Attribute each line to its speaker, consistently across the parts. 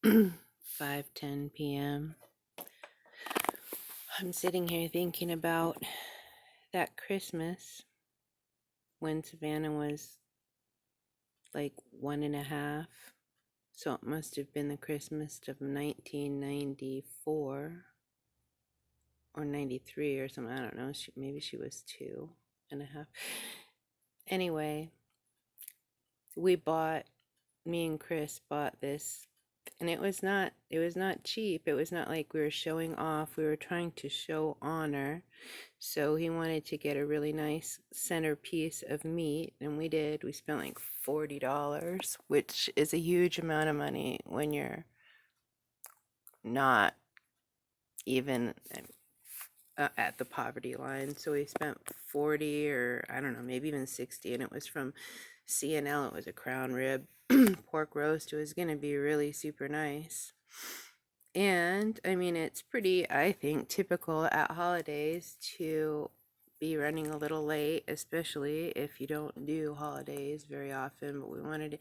Speaker 1: 5:10 p.m. I'm sitting here thinking about that Christmas when Savannah was like 1.5. So it must have been the Christmas of 1994 or 93 or something. I don't know. Maybe she was 2.5. Anyway, me and Chris bought this, and it was not cheap. It was not like we were showing off. We were trying to show honor. So he wanted to get a really nice centerpiece of meat, and we did. We spent like $40, which is a huge amount of money when you're not even at the poverty line. So we spent 40, or I don't know, maybe even 60, and it was from C&L. It was a crown rib pork roast. It was going to be really super nice. And I mean, it's pretty, I think, typical at holidays to be running a little late, especially if you don't do holidays very often. But we wanted to,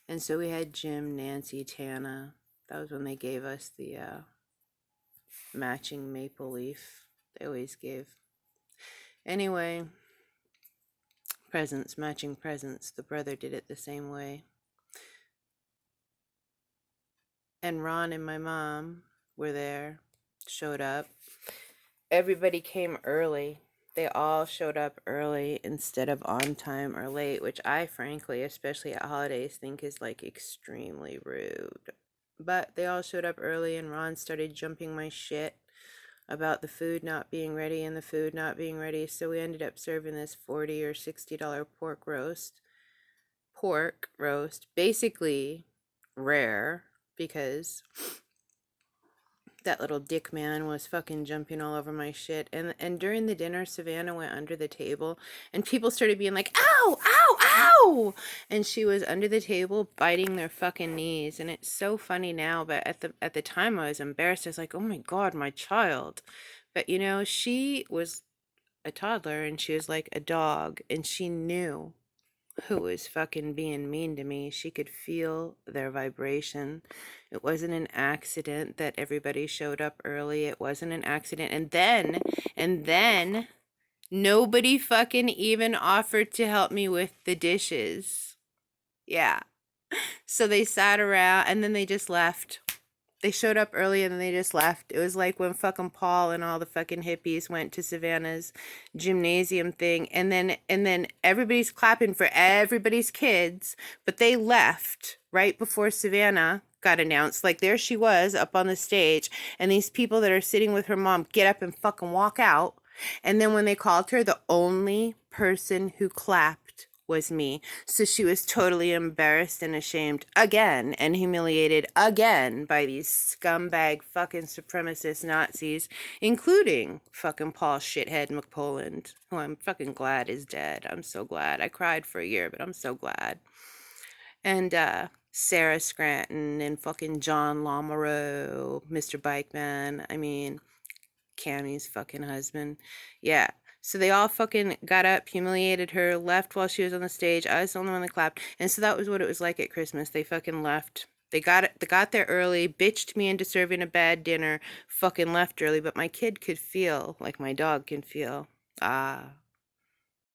Speaker 1: and so we had Jim, Nancy, Tana. That was when they gave us the matching maple leaf. They always gave. Anyway, presents, matching presents. The brother did it the same way. And Ron and my mom were there, showed up. Everybody came early. They all showed up early instead of on time or late, which I frankly, especially at holidays, think is like extremely rude. But they all showed up early, and Ron started jumping my shit about the food not being ready and the food not being ready. So we ended up serving this $40 or $60 pork roast, basically rare, because that little dick man was fucking jumping all over my shit. And during the dinner, Savannah went under the table, and people started being like, ow, ow, ow, and she was under the table biting their fucking knees. And it's so funny now, but at the time I was embarrassed. I was like, oh my god, my child. But you know, she was a toddler, and she was like a dog, and she knew who was fucking being mean to me. She could feel their vibration. It wasn't an accident that everybody showed up early. It wasn't an accident. And then nobody fucking even offered to help me with the dishes. Yeah. So they sat around, and then they just left. They showed up early, and then they just left. It was like when fucking Paul and all the fucking hippies went to Savannah's gymnasium thing, and then everybody's clapping for everybody's kids, but they left right before Savannah got announced. Like, there she was up on the stage, and these people that are sitting with her mom get up and fucking walk out. And then when they called her, the only person who clapped was me. So she was totally embarrassed and ashamed again, and humiliated again by these scumbag fucking supremacist Nazis, including fucking Paul shithead McPoland, who I'm fucking glad is dead. I'm so glad. I cried for a year, but I'm so glad. And Sarah Scranton and fucking John Lamoureux, Mr. Bikeman. I mean, Cammy's fucking husband. Yeah. So they all fucking got up, humiliated her, left while she was on the stage. I was the only one that clapped. And so that was what it was like at Christmas. They fucking left. They got there early, bitched me into serving a bad dinner, fucking left early, but my kid could feel like my dog can feel. Ah.